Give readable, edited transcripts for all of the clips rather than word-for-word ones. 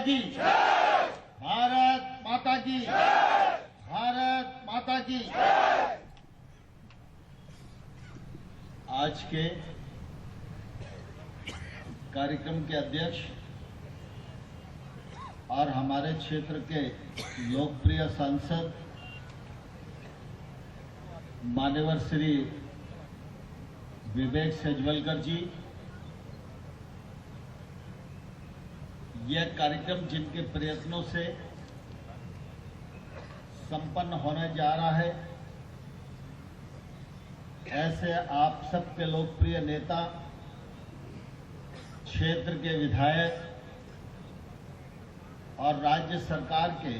की भारत माता की भारत माता की। आज के कार्यक्रम के अध्यक्ष और हमारे क्षेत्र के लोकप्रिय सांसद मान्यवर श्री विवेक सेजवलकर जी, यह कार्यक्रम जिनके प्रयत्नों से संपन्न होने जा रहा है, ऐसे आप सबके लोकप्रिय नेता, क्षेत्र के विधायक और राज्य सरकार के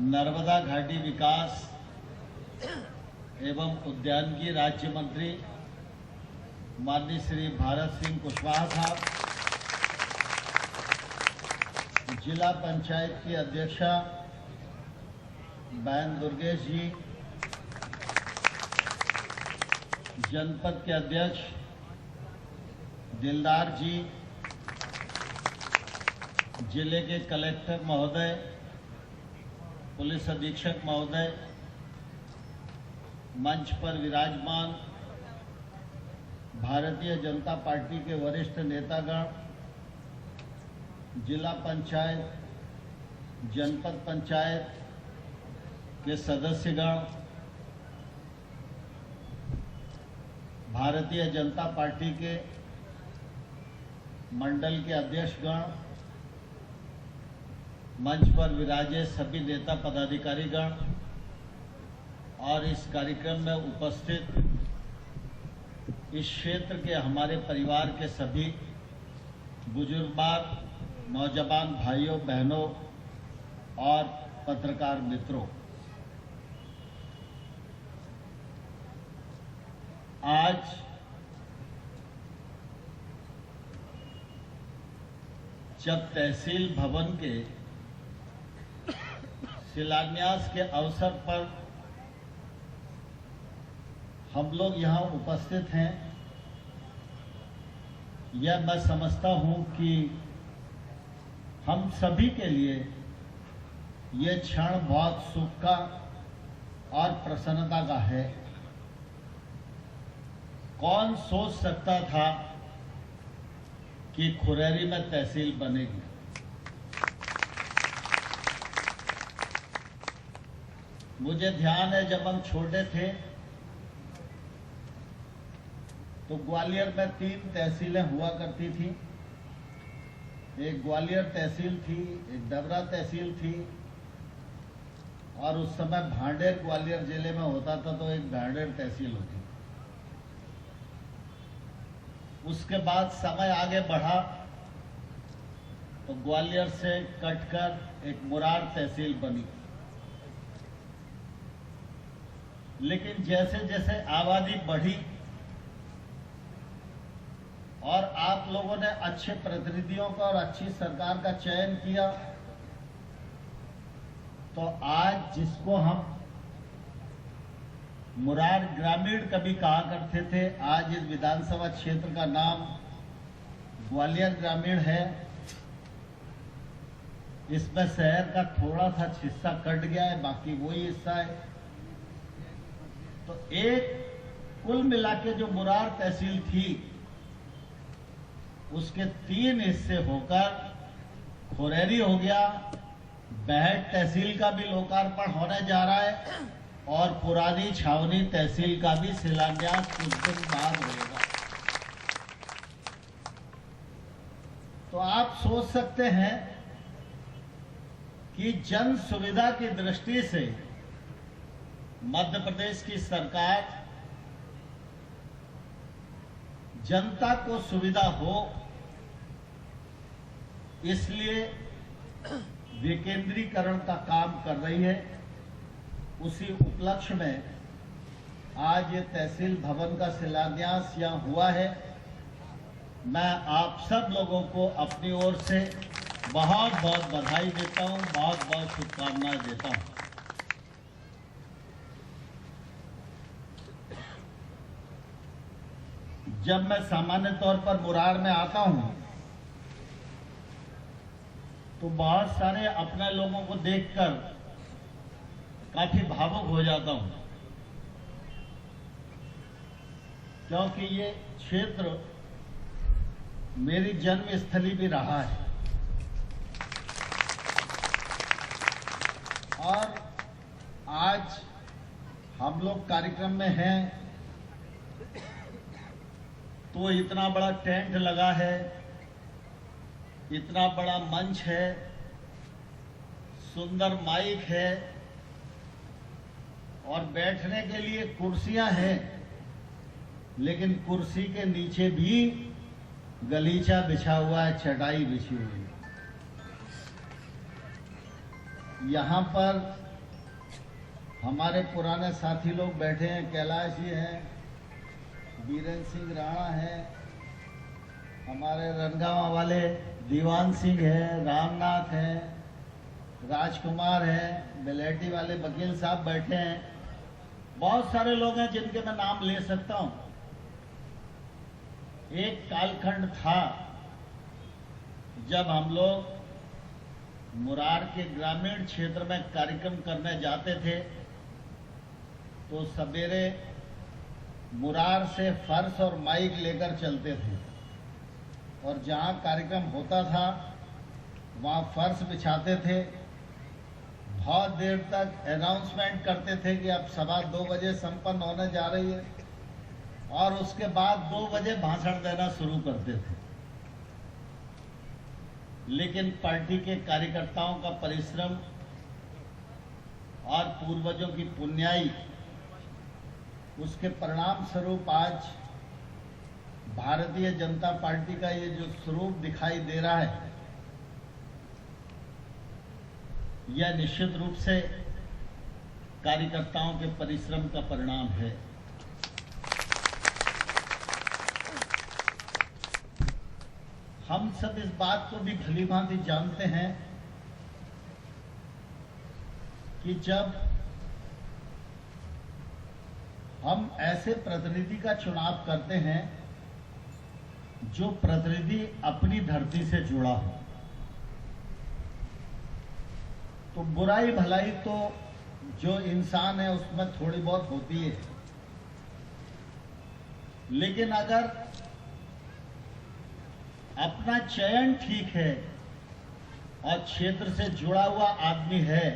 नर्मदा घाटी विकास एवं उद्यानिकी राज्य मंत्री माननीय श्री भारत सिंह कुशवाहा साहब, जिला पंचायत की अध्यक्षा बहन दुर्गेश जी, जनपद के अध्यक्ष दिलदार जी, जिले के कलेक्टर महोदय, पुलिस अधीक्षक महोदय, मंच पर विराजमान भारतीय जनता पार्टी के वरिष्ठ नेतागण, जिला पंचायत, जनपद पंचायत के सदस्यगण, भारतीय जनता पार्टी के मंडल के अध्यक्षगण, मंच पर विराजे सभी नेता पदाधिकारीगण और इस कार्यक्रम में उपस्थित इस क्षेत्र के हमारे परिवार के सभी बुजुर्ग, नौजवान भाइयों बहनों और पत्रकार मित्रों, आज जब तहसील भवन के शिलान्यास के अवसर पर हम लोग यहाँ उपस्थित हैं, यह मैं समझता हूँ कि हम सभी के लिए यह क्षण बहुत सुख का और प्रसन्नता का है। कौन सोच सकता था कि खुरेरी में तहसील बनेगी। मुझे ध्यान है जब हम छोटे थे तो ग्वालियर में 3 तहसीलें हुआ करती थी। एक ग्वालियर तहसील थी, एक डबरा तहसील थी और उस समय भांडेर ग्वालियर जिले में होता था तो एक भांडेर तहसील होती। उसके बाद समय आगे बढ़ा तो ग्वालियर से कटकर एक मुरार तहसील बनी। लेकिन जैसे जैसे आबादी बढ़ी और आप लोगों ने अच्छे प्रतिनिधियों का और अच्छी सरकार का चयन किया, तो आज जिसको हम मुरार ग्रामीण कभी कहा करते थे, आज इस विधानसभा क्षेत्र का नाम ग्वालियर ग्रामीण है। इसमें शहर का थोड़ा सा हिस्सा कट गया है, बाकी वही हिस्सा है। तो एक कुल मिला के जो मुरार तहसील थी उसके 3 हिस्से होकर खुरेरी हो गया। बहट तहसील का भी लोकार्पण होने जा रहा है और पुरानी छावनी तहसील का भी शिलान्यास कुछ दिन बाद होगा। तो आप सोच सकते हैं कि जन सुविधा की दृष्टि से मध्य प्रदेश की सरकार जनता को सुविधा हो, इसलिए विकेंद्रीकरण का काम कर रही है। उसी उपलक्ष्य में आज ये तहसील भवन का शिलान्यास यहाँ हुआ है। मैं आप सब लोगों को अपनी ओर से बहुत बहुत बधाई देता हूँ, बहुत बहुत शुभकामनाएं देता हूँ। जब मैं सामान्य तौर पर मुरार में आता हूँ तो बहुत सारे अपने लोगों को देखकर काफी भावुक हो जाता हूं, क्योंकि ये क्षेत्र मेरी जन्मस्थली भी रहा है और आज हम लोग कार्यक्रम में हैं तो इतना बड़ा टेंट लगा है, इतना बड़ा मंच है, सुंदर माइक है और बैठने के लिए कुर्सियां हैं, लेकिन कुर्सी के नीचे भी गलीचा बिछा हुआ है, चटाई बिछी हुई है। यहाँ पर हमारे पुराने साथी लोग बैठे हैं, कैलाश जी हैं, बीरेन सिंह राणा हैं, हमारे रनगांव वाले दीवान सिंह हैं, रामनाथ हैं, राजकुमार हैं, बेलेटी वाले वकील साहब बैठे हैं, बहुत सारे लोग हैं जिनके मैं नाम ले सकता हूं। एक कालखंड था जब हम लोग मुरार के ग्रामीण क्षेत्र में कार्यक्रम करने जाते थे तो सवेरे मुरार से फर्श और माइक लेकर चलते थे और जहां कार्यक्रम होता था वहां फर्श बिछाते थे, बहुत देर तक अनाउंसमेंट करते थे कि अब 2:15 बजे संपन्न होने जा रही है और उसके बाद 2 बजे भाषण देना शुरू करते थे। लेकिन पार्टी के कार्यकर्ताओं का परिश्रम और पूर्वजों की पुण्याई, उसके परिणाम स्वरूप आज भारतीय जनता पार्टी का ये जो स्वरूप दिखाई दे रहा है, यह निश्चित रूप से कार्यकर्ताओं के परिश्रम का परिणाम है। हम सब इस बात को भी भलीभांति जानते हैं कि जब हम ऐसे प्रतिनिधि का चुनाव करते हैं जो प्रतिनिधि अपनी धरती से जुड़ा हो, तो बुराई भलाई तो जो इंसान है उसमें थोड़ी बहुत होती है, लेकिन अगर अपना चयन ठीक है और क्षेत्र से जुड़ा हुआ आदमी है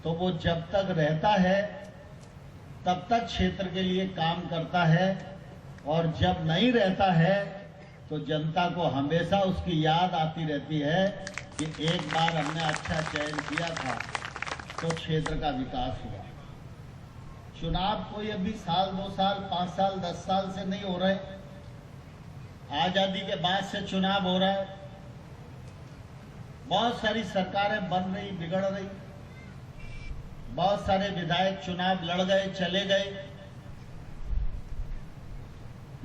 तो वो जब तक रहता है तब तक क्षेत्र के लिए काम करता है और जब नहीं रहता है तो जनता को हमेशा उसकी याद आती रहती है कि एक बार हमने अच्छा चयन किया था तो क्षेत्र का विकास हुआ। चुनाव कोई अभी साल 2 साल 5 साल 10 साल से नहीं हो रहे, आजादी के बाद से चुनाव हो रहा है। बहुत सारी सरकारें बन रही, बिगड़ रही, बहुत सारे विधायक चुनाव लड़ गए, चले गए,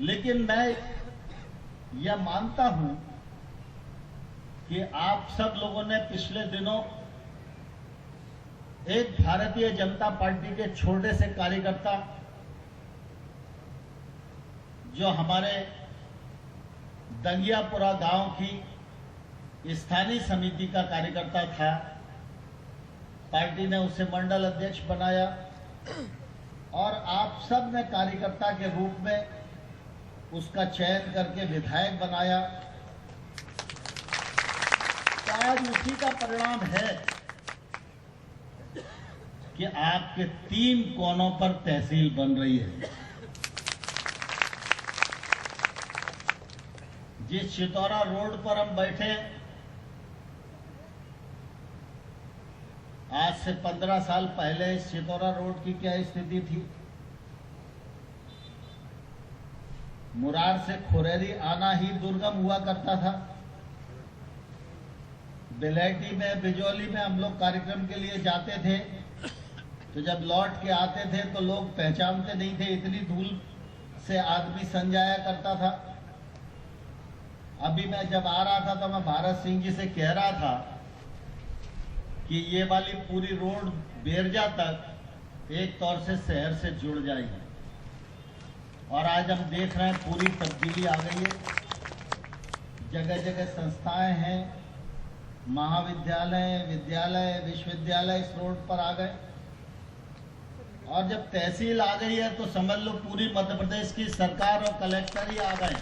लेकिन मैं यह मानता हूं कि आप सब लोगों ने पिछले दिनों एक भारतीय जनता पार्टी के छोटे से कार्यकर्ता जो हमारे दंगियापुरा गांव की स्थानीय समिति का कार्यकर्ता था, पार्टी ने उसे मंडल अध्यक्ष बनाया और आप सब ने कार्यकर्ता के रूप में उसका चयन करके विधायक बनाया। तो आज उसी का परिणाम है कि आपके 3 कोनों पर तहसील बन रही है। जिस चितौरा रोड पर हम बैठे, आज से 15 साल पहले इस चितौरा रोड की क्या स्थिति थी? मुरार से खुरेरी आना ही दुर्गम हुआ करता था। बेलेटी में, बिजौली में हम लोग कार्यक्रम के लिए जाते थे तो जब लौट के आते थे तो लोग पहचानते नहीं थे, इतनी धूल से आदमी सन जाया करता था। अभी मैं जब आ रहा था तो मैं भारत सिंह जी से कह रहा था कि ये वाली पूरी रोड बेरजा तक एक तौर से शहर से जुड़ जाएगी और आज हम देख रहे हैं पूरी तब्दीली आ गई है। जगह जगह संस्थाएं हैं, महाविद्यालय, विद्यालय, विश्वविद्यालय इस रोड पर आ गए। और जब तहसील आ गई है तो समझ लो पूरी मध्य प्रदेश की सरकार और कलेक्टर ही आ गए,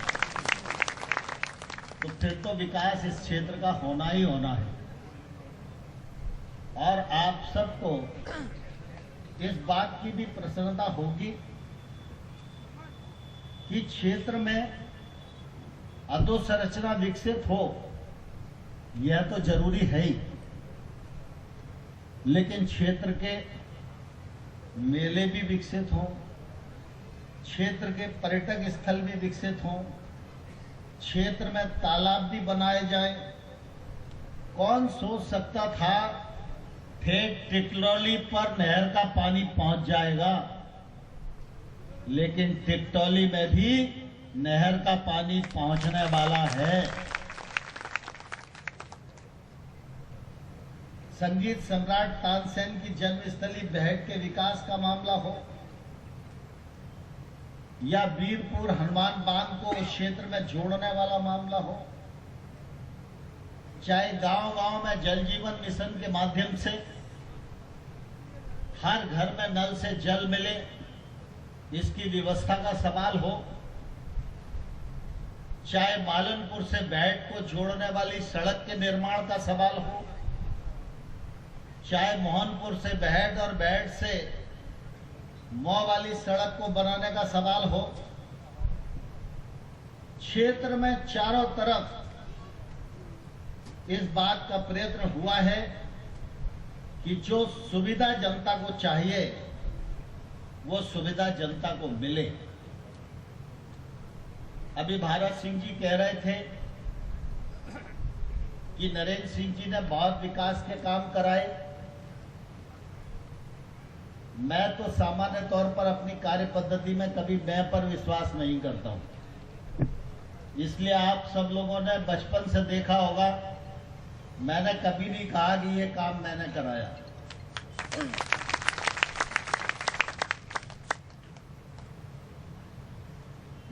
तो फिर तो विकास इस क्षेत्र का होना ही होना है। और आप सबको इस बात की भी प्रसन्नता होगी कि क्षेत्र में अधोसंरचना विकसित हो, यह तो जरूरी है ही, लेकिन क्षेत्र के मेले भी विकसित हों, क्षेत्र के पर्यटक स्थल भी विकसित हों, क्षेत्र में तालाब भी बनाए जाएं। कौन सोच सकता था ठेठ टिकटौली पर नहर का पानी पहुंच जाएगा, लेकिन टिकटौली में भी नहर का पानी पहुंचने वाला है। संगीत सम्राट तानसेन की जन्मस्थली बेहट के विकास का मामला हो, या वीरपुर हनुमान बांध को उस क्षेत्र में जोड़ने वाला मामला हो, चाहे गांव-गांव में जल जीवन मिशन के माध्यम से हर घर में नल से जल मिले, इसकी व्यवस्था का सवाल हो, चाहे मालनपुर से बेहट को जोड़ने वाली सड़क के निर्माण का सवाल हो, चाहे मोहनपुर से बेहट और बेहट से मऊ वाली सड़क को बनाने का सवाल हो, क्षेत्र में चारों तरफ इस बात का प्रयत्न हुआ है कि जो सुविधा जनता को चाहिए वो सुविधा जनता को मिले। अभी भारत सिंह जी कह रहे थे कि नरेंद्र सिंह जी ने बहुत विकास के काम कराए। मैं तो सामान्य तौर पर अपनी कार्य पद्धति में कभी मैं पर विश्वास नहीं करता हूं, इसलिए आप सब लोगों ने बचपन से देखा होगा, मैंने कभी नहीं कहा कि ये काम मैंने कराया।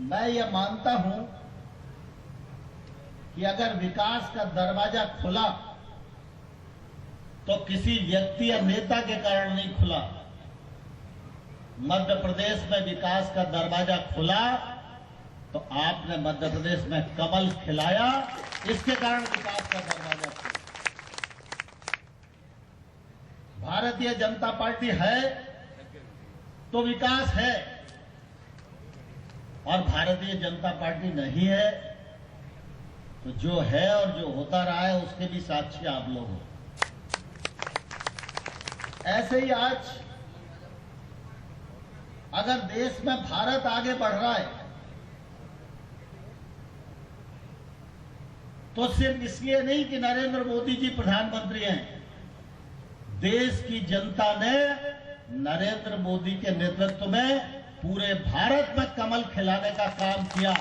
मैं ये मानता हूं कि अगर विकास का दरवाजा खुला तो किसी व्यक्ति या नेता के कारण नहीं खुला। मध्य प्रदेश में विकास का दरवाजा खुला तो आपने मध्य प्रदेश में कमल खिलाया, इसके कारण विकास का दरवाजा खुला। भारतीय जनता पार्टी है तो विकास है, और भारतीय जनता पार्टी नहीं है तो जो है और जो होता रहा है उसके भी साक्षी आप लोग हो। ऐसे ही आज अगर देश में भारत आगे बढ़ रहा है तो सिर्फ इसलिए नहीं कि नरेंद्र मोदी जी प्रधानमंत्री हैं, देश की जनता ने नरेंद्र मोदी के नेतृत्व में पूरे भारत में कमल खिलाने का काम किया,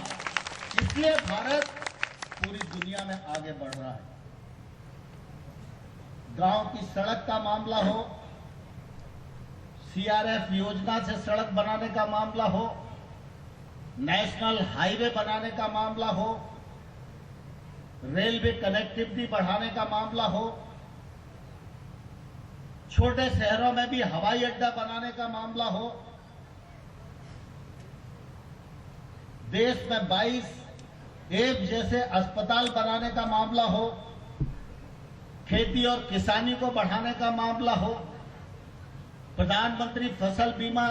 इसलिए भारत पूरी दुनिया में आगे बढ़ रहा है। गांव की सड़क का मामला हो, सीआरएफ योजना से सड़क बनाने का मामला हो, नेशनल हाईवे बनाने का मामला हो, रेलवे कनेक्टिविटी बढ़ाने का मामला हो, छोटे शहरों में भी हवाई अड्डा बनाने का मामला हो, देश में 22 एम्स जैसे अस्पताल बनाने का मामला हो, खेती और किसानी को बढ़ाने का मामला हो, प्रधानमंत्री फसल बीमा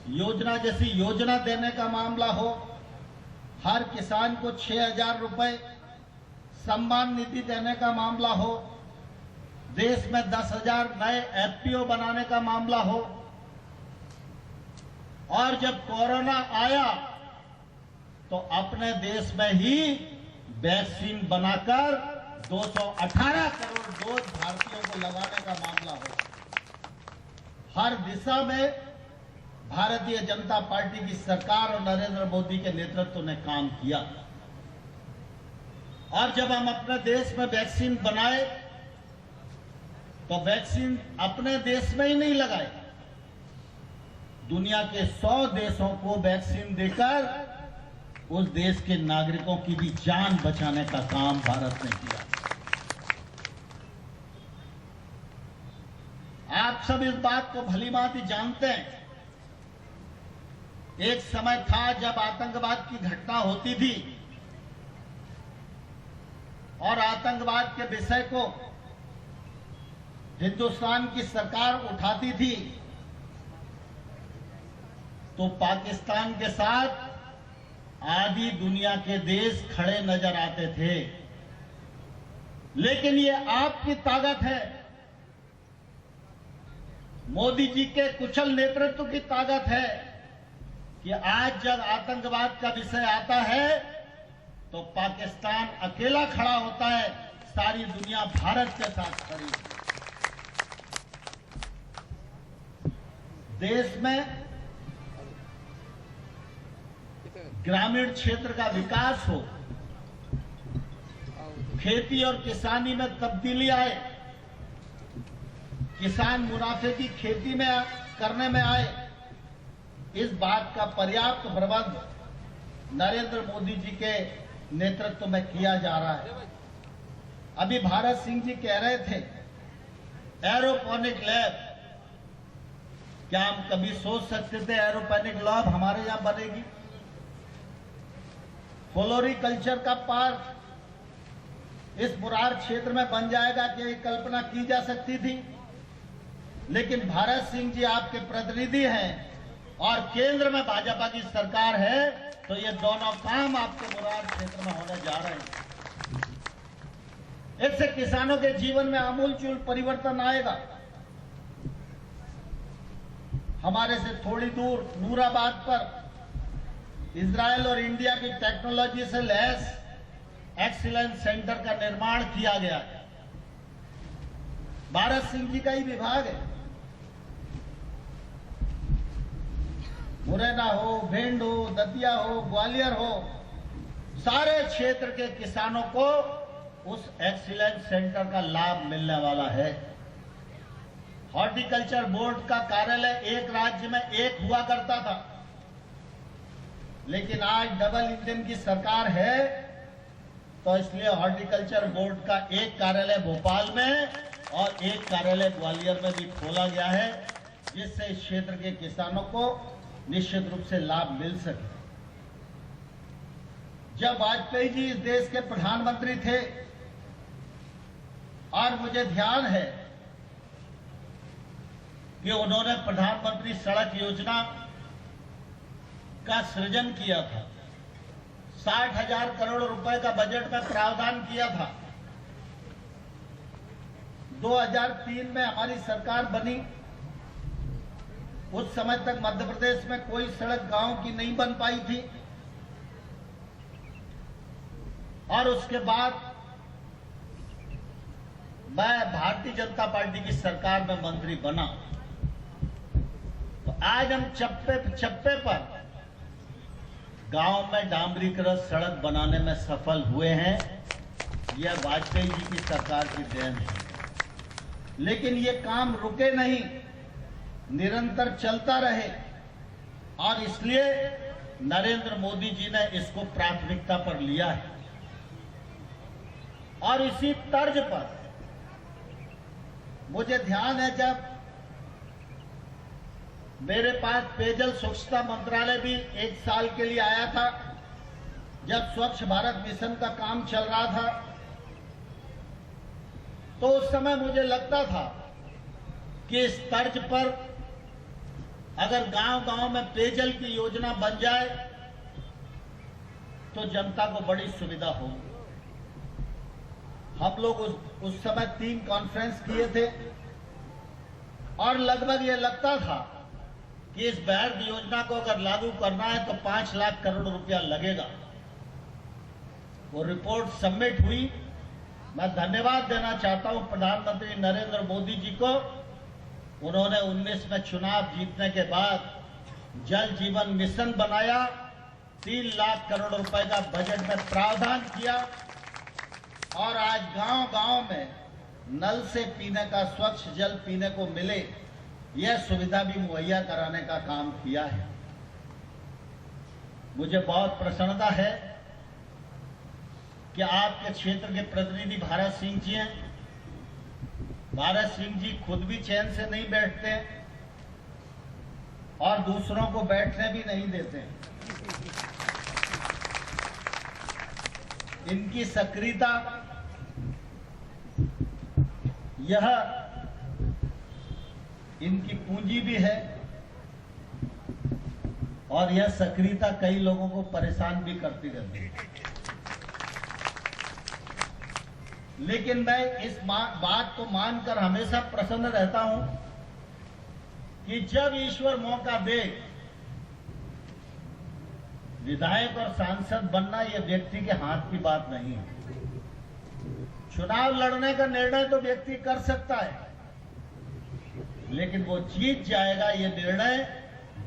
योजना जैसी योजना देने का मामला हो, हर किसान को 6,000 रुपए सम्मान निधि देने का मामला हो, देश में 10,000 नए एफपीओ बनाने का मामला हो, और जब कोरोना आया तो अपने देश में ही वैक्सीन बनाकर 218 करोड़ डोज भारतीयों को लगाने का मामला हो। हर दिशा में भारतीय जनता पार्टी की सरकार और नरेंद्र मोदी के नेतृत्व ने काम किया। और जब हम अपने देश में वैक्सीन बनाए तो वैक्सीन अपने देश में ही नहीं लगाए, दुनिया के 100 देशों को वैक्सीन देकर उस देश के नागरिकों की भी जान बचाने का काम भारत ने किया। आप सब इस बात को भलीभांति जानते हैं, एक समय था जब आतंकवाद की घटना होती थी और आतंकवाद के विषय को हिंदुस्तान की सरकार उठाती थी तो पाकिस्तान के साथ आधी दुनिया के देश खड़े नजर आते थे। लेकिन ये आपकी ताकत है, मोदी जी के कुशल नेतृत्व की ताकत है कि आज जब आतंकवाद का विषय आता है तो पाकिस्तान अकेला खड़ा होता है, सारी दुनिया भारत के साथ खड़ी है। देश में ग्रामीण क्षेत्र का विकास हो, खेती और किसानी में तब्दीली आए, किसान मुनाफे की खेती में करने में आए, इस बात का पर्याप्त प्रबंध नरेंद्र मोदी जी के नेतृत्व में किया जा रहा है। अभी भारत सिंह जी कह रहे थे एरोपोनिक लैब, क्या हम कभी सोच सकते थे एरोपोनिक लैब हमारे यहां बनेगी? फ्लोरिकल्चर का पार्क इस मुरार क्षेत्र में बन जाएगा, क्या ये कल्पना की जा सकती थी? लेकिन भारत सिंह जी आपके प्रतिनिधि हैं और केंद्र में भाजपा की सरकार है, तो ये दोनों काम आपके मुरार क्षेत्र में होने जा रहे हैं। इससे किसानों के जीवन में आमूलचूल परिवर्तन आएगा। हमारे से थोड़ी दूर नूराबाद पर इजराइल और इंडिया की टेक्नोलॉजी से लैस एक्सीलेंस सेंटर का निर्माण किया गया है। भारत सिंह जी का ही विभाग है। मुरैना हो, भिंड हो, दतिया हो, ग्वालियर हो, सारे क्षेत्र के किसानों को उस एक्सीलेंस सेंटर का लाभ मिलने वाला है। हॉर्टिकल्चर बोर्ड का कार्यालय एक राज्य में एक हुआ करता था, लेकिन आज डबल इंजन की सरकार है, तो इसलिए हॉर्टिकल्चर बोर्ड का एक कार्यालय भोपाल में और एक कार्यालय ग्वालियर में भी खोला गया है, जिससे इस क्षेत्र के किसानों को निश्चित रूप से लाभ मिल सके। जब वाजपेयी जी इस देश के प्रधानमंत्री थे और मुझे ध्यान है कि उन्होंने प्रधानमंत्री सड़क योजना का सृजन किया था, 60,000 करोड़ रुपए का बजट में प्रावधान किया था। 2003 में हमारी सरकार बनी, उस समय तक मध्य प्रदेश में कोई सड़क गांव की नहीं बन पाई थी और उसके बाद मैं भारतीय जनता पार्टी की सरकार में मंत्री बना। तो आज हम चप्पे पर गांव में डामरीकृत सड़क बनाने में सफल हुए हैं। यह वाजपेयी जी की सरकार की देन है। लेकिन ये काम रुके नहीं, निरंतर चलता रहे और इसलिए नरेंद्र मोदी जी ने इसको प्राथमिकता पर लिया है। और इसी तर्ज पर मुझे ध्यान है, जब मेरे पास पेयजल स्वच्छता मंत्रालय भी 1 साल के लिए आया था, जब स्वच्छ भारत मिशन का काम चल रहा था, तो उस समय मुझे लगता था कि इस तर्ज पर अगर गांव-गांव में पेयजल की योजना बन जाए तो जनता को बड़ी सुविधा होगी। हम लोग उस समय 3 कॉन्फ्रेंस किए थे और लगभग ये लगता था कि इस बैड योजना को अगर लागू करना है तो 5 लाख करोड़ रुपया लगेगा। वो रिपोर्ट सबमिट हुई। मैं धन्यवाद देना चाहता हूं प्रधानमंत्री नरेंद्र मोदी जी को। उन्होंने 19 में चुनाव जीतने के बाद जल जीवन मिशन बनाया, 3 लाख करोड़ रुपए का बजट में प्रावधान किया और आज गांव-गांव में नल से पीने का स्वच्छ जल पीने को मिले, यह सुविधा भी मुहैया कराने का काम किया है। मुझे बहुत प्रसन्नता है कि आपके क्षेत्र के प्रतिनिधि भारत सिंह जी हैं। भारत सिंह जी खुद भी चैन से नहीं बैठते और दूसरों को बैठने भी नहीं देते। इनकी सक्रियता यह इनकी पूंजी भी है और यह सक्रियता कई लोगों को परेशान भी करती रहती है। लेकिन मैं इस बात को मानकर हमेशा प्रसन्न रहता हूं कि जब ईश्वर मौका दे, विधायक और सांसद बनना यह व्यक्ति के हाथ की बात नहीं है। चुनाव लड़ने का निर्णय तो व्यक्ति कर सकता है, लेकिन वो जीत जाएगा ये निर्णय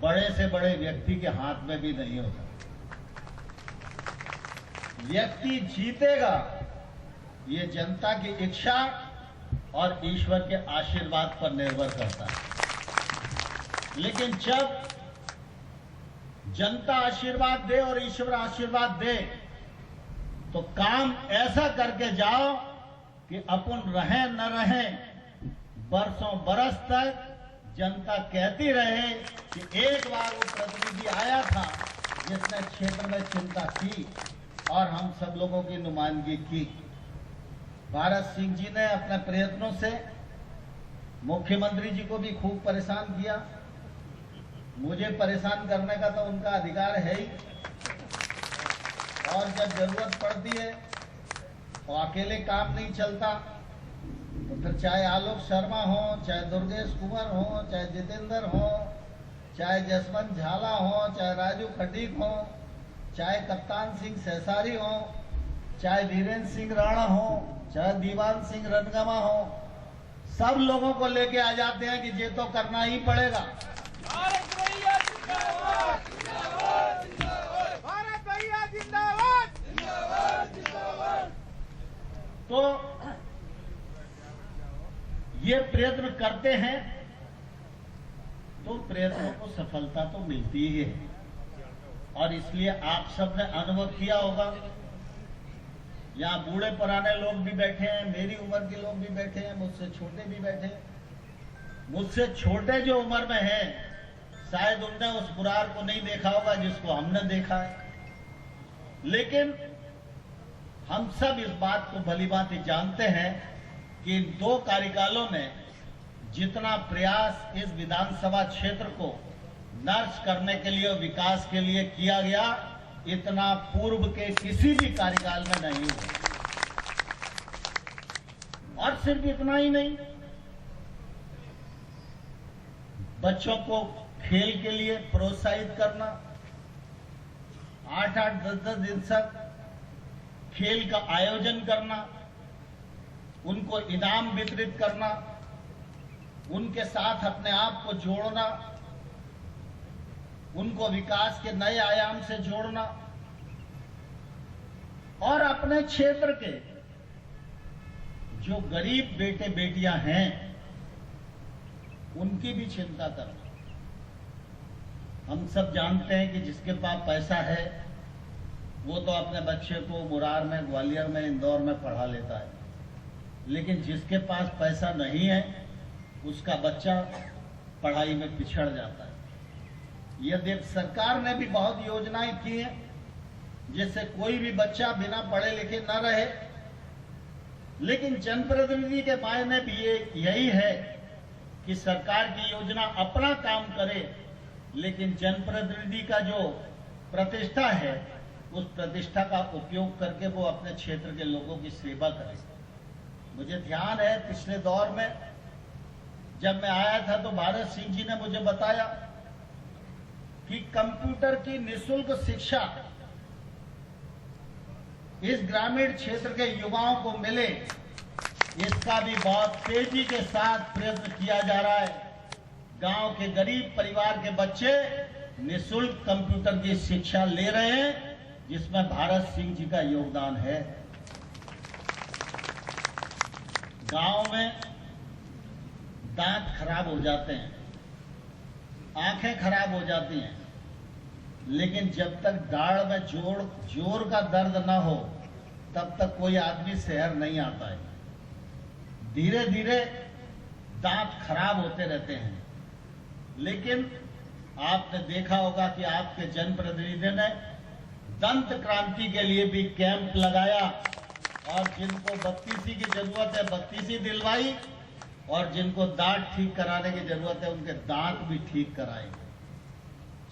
बड़े से बड़े व्यक्ति के हाथ में भी नहीं होता। व्यक्ति जीतेगा ये जनता की इच्छा और ईश्वर के आशीर्वाद पर निर्भर करता है। लेकिन जब जनता आशीर्वाद दे और ईश्वर आशीर्वाद दे तो काम ऐसा करके जाओ कि अपन रहें न रहें, बरसों बरस तक जनता कहती रहे कि एक बार वो प्रतिनिधि आया था जिसने क्षेत्र में चिंता की और हम सब लोगों की नुमाइंदगी की। भारत सिंह जी ने अपने प्रयत्नों से मुख्यमंत्री जी को भी खूब परेशान किया। मुझे परेशान करने का तो उनका अधिकार है ही, और जब जरूरत पड़ती है तो अकेले काम नहीं चलता, तो फिर चाहे आलोक शर्मा हो, चाहे दुर्गेश कुंवर हो, चाहे जितेंद्र हो, चाहे जसवंत झाला हो, चाहे राजू खटीक हो, चाहे कप्तान सिंह सहसारी हो, चाहे वीरेंद्र सिंह राणा हो, चाहे दीवान सिंह रनगमा हो, सब लोगों को लेके आ जाते हैं कि ये तो करना ही पड़ेगा। भारत भैया जिंदाबाद, जिंदाबाद, जिंदाबाद, भारत भैया जिंदाबाद, जिंदाबाद, जिंदाबाद। तो ये प्रयत्न करते हैं तो प्रयत्नों को सफलता तो मिलती ही है, और इसलिए आप सबने अनुभव किया होगा। यहाँ बूढ़े पुराने लोग भी बैठे हैं, मेरी उम्र के लोग भी बैठे हैं, मुझसे छोटे भी बैठे हैं। मुझसे छोटे जो उम्र में हैं, शायद उनने उस बुरार को नहीं देखा होगा जिसको हमने देखा है, लेकिन हम सब इस बात को भलीभांति जानते हैं कि इन 2 कार्यकालों में जितना प्रयास इस विधानसभा क्षेत्र को नर्स करने के लिए और विकास के लिए किया गया, इतना पूर्व के किसी भी कार्यकाल में नहीं हुआ। और सिर्फ इतना ही नहीं, बच्चों को खेल के लिए प्रोत्साहित करना, 8-8, 10-10 दिन तक खेल का आयोजन करना, उनको इनाम वितरित करना, उनके साथ अपने आप को जोड़ना, उनको विकास के नए आयाम से जोड़ना, और अपने क्षेत्र के जो गरीब बेटे बेटियां हैं उनकी भी चिंता करना। हम सब जानते हैं कि जिसके पास पैसा है वो तो अपने बच्चे को मुरार में, ग्वालियर में, इंदौर में पढ़ा लेता है, लेकिन जिसके पास पैसा नहीं है उसका बच्चा पढ़ाई में पिछड़ जाता है। यदि सरकार ने भी बहुत योजनाएं की हैं जिससे कोई भी बच्चा बिना पढ़े लिखे न रहे, लेकिन जनप्रतिनिधि के मायने भी यही है कि सरकार की योजना अपना काम करे, लेकिन जनप्रतिनिधि का जो प्रतिष्ठा है उस प्रतिष्ठा का उपयोग करके वो अपने क्षेत्र के लोगों की सेवा करे। मुझे ध्यान है पिछले दौर में जब मैं आया था तो भारत सिंह जी ने मुझे बताया कि कंप्यूटर की निःशुल्क शिक्षा इस ग्रामीण क्षेत्र के युवाओं को मिले, इसका भी बहुत तेजी के साथ प्रयत्न किया जा रहा है। गांव के गरीब परिवार के बच्चे निःशुल्क कंप्यूटर की शिक्षा ले रहे हैं, जिसमें भारत सिंह जी का योगदान है। गांव में दांत खराब हो जाते हैं, आंखें खराब हो जाती हैं, लेकिन जब तक दाढ़ में जोर का दर्द ना हो तब तक कोई आदमी शहर नहीं आता है। धीरे धीरे दांत खराब होते रहते हैं, लेकिन आपने देखा होगा कि आपके जनप्रतिनिधि ने दंत क्रांति के लिए भी कैंप लगाया और जिनको बत्तीसी की जरूरत है बत्तीसी दिलवाई और जिनको दांत ठीक कराने की जरूरत है उनके दांत भी ठीक कराए।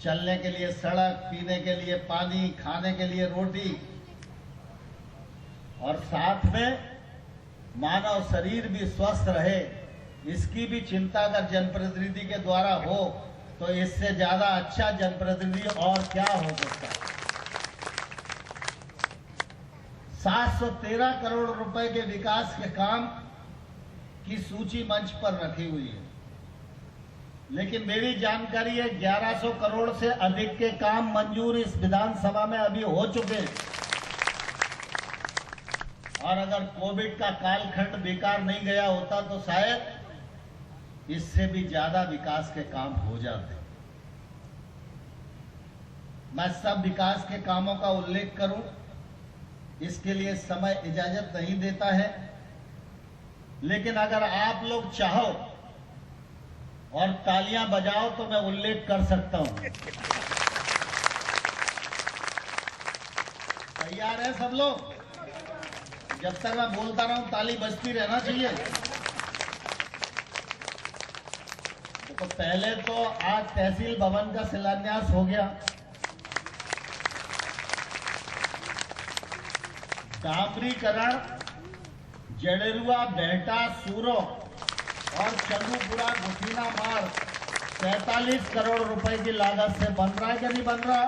चलने के लिए सड़क, पीने के लिए पानी, खाने के लिए रोटी और साथ में मानव शरीर भी स्वस्थ रहे, इसकी भी चिंता अगर जनप्रतिनिधि के द्वारा हो तो इससे ज्यादा अच्छा जनप्रतिनिधि और क्या हो सकता है। 713 करोड़ रुपए के विकास के काम की सूची मंच पर रखी हुई है, लेकिन मेरी जानकारी है 1100 करोड़ से अधिक के काम मंजूर इस विधानसभा में अभी हो चुके हैं। और अगर कोविड का कालखंड बेकार नहीं गया होता तो शायद इससे भी ज्यादा विकास के काम हो जाते। मैं सब विकास के कामों का उल्लेख करूं, इसके लिए समय इजाजत नहीं देता है, लेकिन अगर आप लोग चाहो और तालियां बजाओ तो मैं उल्लेख कर सकता हूं। तैयार है सब लोग? जब तक मैं बोलता रहूं ताली बजती रहना चाहिए। तो पहले तो आज तहसील भवन का शिलान्यास हो गया। डामरीकरण जडेरुआ, बेहटा, सूरो और चंदूपुरा घुसीना मार्ग 45 करोड़ रुपए की लागत से बन रहा है कि नहीं बन रहा?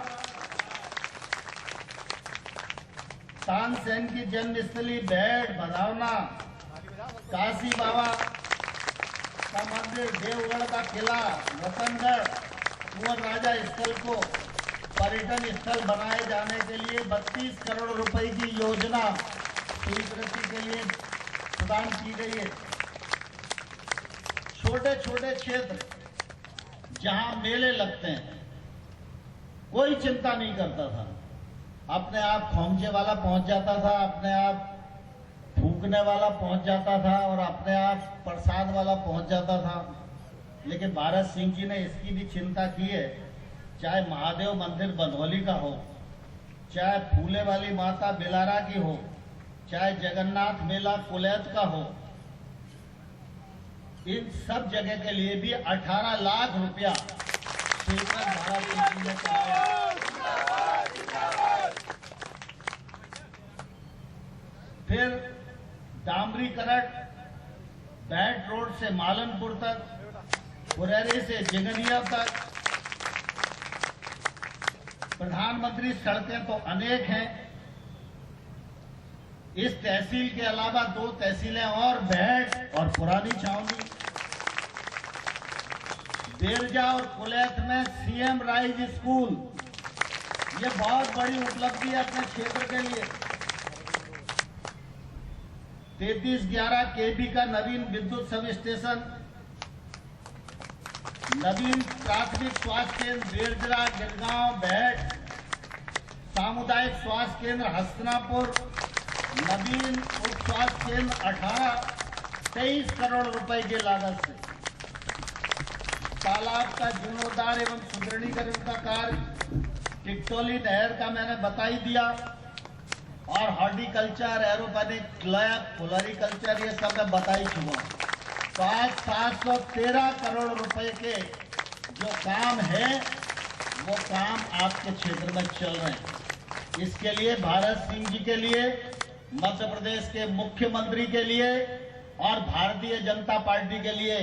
तानसेन की जन्मस्थली बेड, भदावना, काशी बाबा का मंदिर, देवगढ़ का किला, रतनगढ़, कुंवर राजा स्थल को पर्यटन स्थल बनाए जाने के लिए 32 करोड़ रुपए की योजना स्वीकृति के लिए प्रदान की गई है। छोटे छोटे क्षेत्र जहां मेले लगते हैं, कोई चिंता नहीं करता था, अपने आप खोमचे वाला पहुंच जाता था, अपने आप फूकने वाला पहुंच जाता था और अपने आप प्रसाद वाला पहुंच जाता था। लेकिन भारत सिंह जी ने इसकी भी चिंता की है। चाहे महादेव मंदिर बधौली का हो, चाहे फूले वाली माता बिलारा की हो, चाहे जगन्नाथ मेला कुलैत का हो, इन सब जगह के लिए भी 18 लाख रुपया स्वीकृत भारत सिंह जी ने कराया। फिर डामरीकरण बैट रोड से मालनपुर तक, पुरेरी से जिगनिया तक। प्रधानमंत्री सड़कें तो अनेक हैं। इस तहसील के अलावा 2 तहसीलें और, बेहट और पुरानी छावनी। बेरजा और कुलैत में सीएम राइज स्कूल, ये बहुत बड़ी उपलब्धि है अपने क्षेत्र के लिए। 3311 केवी का नवीन विद्युत सब स्टेशन, नवीन प्राथमिक स्वास्थ्य केंद्र बेरजरा, गिरगांव, बेहट, सामुदायिक स्वास्थ्य केंद्र हस्तिनापुर, नवीन उप स्वास्थ्य केंद्र 23 करोड़ रुपए की लागत से। तालाब का जीर्णोद्धार एवं सुदृढ़ीकरण का कार्य, टिकटोली नहर का मैंने बता ही दिया, और हॉर्टिकल्चर, एरोपैनिक लैब, फ्लोरिकल्चर, ये सब मैं बता ही चुका हूं। तो आज 713 करोड़ रुपए के जो काम है वो काम आपके क्षेत्र में चल रहे हैं। इसके लिए भारत सिंह जी के लिए, मध्य प्रदेश के मुख्यमंत्री के लिए और भारतीय जनता पार्टी के लिए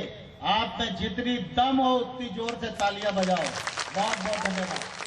आप में जितनी दम हो उतनी जोर से तालियां बजाओ। बहुत बहुत धन्यवाद।